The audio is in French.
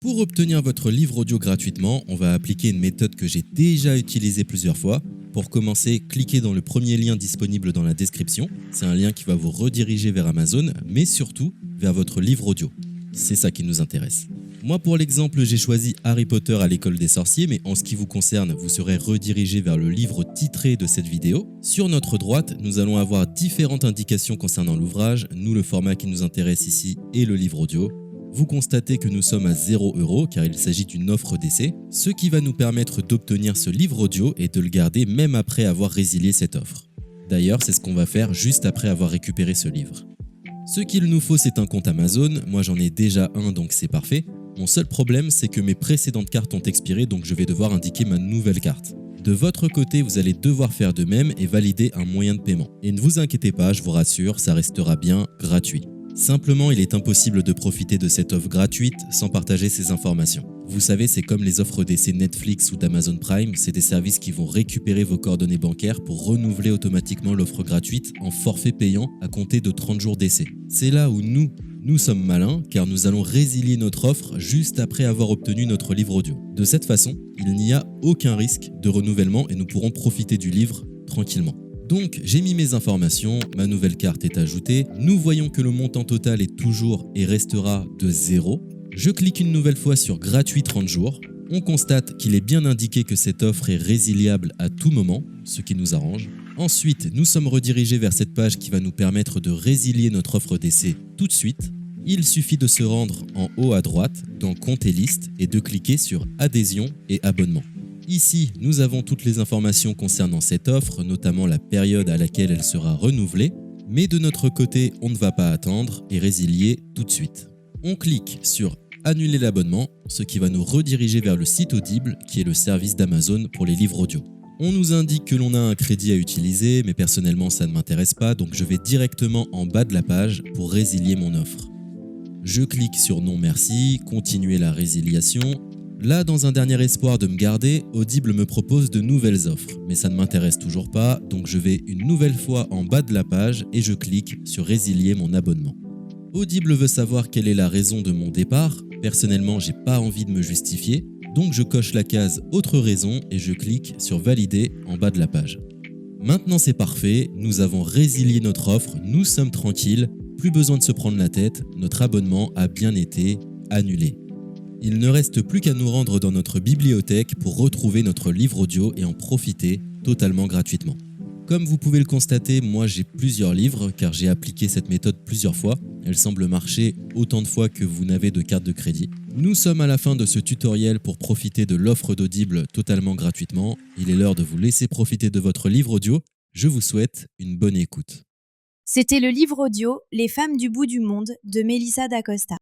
Pour obtenir votre livre audio gratuitement, on va appliquer une méthode que j'ai déjà utilisée plusieurs fois. Pour commencer, cliquez dans le premier lien disponible dans la description. C'est un lien qui va vous rediriger vers Amazon, mais surtout vers votre livre audio. C'est ça qui nous intéresse. Moi, pour l'exemple, j'ai choisi Harry Potter à l'école des sorciers, mais en ce qui vous concerne, vous serez redirigé vers le livre titré de cette vidéo. Sur notre droite, nous allons avoir différentes indications concernant l'ouvrage. Nous, le format qui nous intéresse ici est le livre audio. Vous constatez que nous sommes à 0 € car il s'agit d'une offre d'essai, ce qui va nous permettre d'obtenir ce livre audio et de le garder même après avoir résilié cette offre. D'ailleurs, c'est ce qu'on va faire juste après avoir récupéré ce livre. Ce qu'il nous faut, c'est un compte Amazon. Moi, j'en ai déjà un, donc c'est parfait. Mon seul problème, c'est que mes précédentes cartes ont expiré, donc je vais devoir indiquer ma nouvelle carte. De votre côté, vous allez devoir faire de même et valider un moyen de paiement. Et ne vous inquiétez pas, je vous rassure, ça restera bien gratuit. Simplement, il est impossible de profiter de cette offre gratuite sans partager ces informations. Vous savez, c'est comme les offres d'essai Netflix ou d'Amazon Prime, c'est des services qui vont récupérer vos coordonnées bancaires pour renouveler automatiquement l'offre gratuite en forfait payant à compter de 30 jours d'essai. C'est là où nous sommes malins car nous allons résilier notre offre juste après avoir obtenu notre livre audio. De cette façon, il n'y a aucun risque de renouvellement et nous pourrons profiter du livre tranquillement. Donc j'ai mis mes informations, ma nouvelle carte est ajoutée, nous voyons que le montant total est toujours et restera de 0. Je clique une nouvelle fois sur gratuit 30 jours, on constate qu'il est bien indiqué que cette offre est résiliable à tout moment, ce qui nous arrange. Ensuite, nous sommes redirigés vers cette page qui va nous permettre de résilier notre offre d'essai tout de suite. Il suffit de se rendre en haut à droite dans Compte et liste et de cliquer sur Adhésion et abonnement. Ici, nous avons toutes les informations concernant cette offre, notamment la période à laquelle elle sera renouvelée, mais de notre côté, on ne va pas attendre et résilier tout de suite. On clique sur Annuler l'abonnement, ce qui va nous rediriger vers le site Audible, qui est le service d'Amazon pour les livres audio. On nous indique que l'on a un crédit à utiliser, mais personnellement ça ne m'intéresse pas, donc je vais directement en bas de la page pour résilier mon offre. Je clique sur Non merci, continuer la résiliation. Là, dans un dernier espoir de me garder, Audible me propose de nouvelles offres, mais ça ne m'intéresse toujours pas, donc je vais une nouvelle fois en bas de la page et je clique sur Résilier mon abonnement. Audible veut savoir quelle est la raison de mon départ. Personnellement, j'ai pas envie de me justifier, donc je coche la case Autre raison et je clique sur Valider en bas de la page. Maintenant c'est parfait, nous avons résilié notre offre, nous sommes tranquilles, plus besoin de se prendre la tête, notre abonnement a bien été annulé. Il ne reste plus qu'à nous rendre dans notre bibliothèque pour retrouver notre livre audio et en profiter totalement gratuitement. Comme vous pouvez le constater, moi j'ai plusieurs livres car j'ai appliqué cette méthode plusieurs fois. Elle semble marcher autant de fois que vous n'avez de carte de crédit. Nous sommes à la fin de ce tutoriel pour profiter de l'offre d'Audible totalement gratuitement. Il est l'heure de vous laisser profiter de votre livre audio. Je vous souhaite une bonne écoute. C'était le livre audio Les femmes du bout du monde de Mélissa d'Acosta.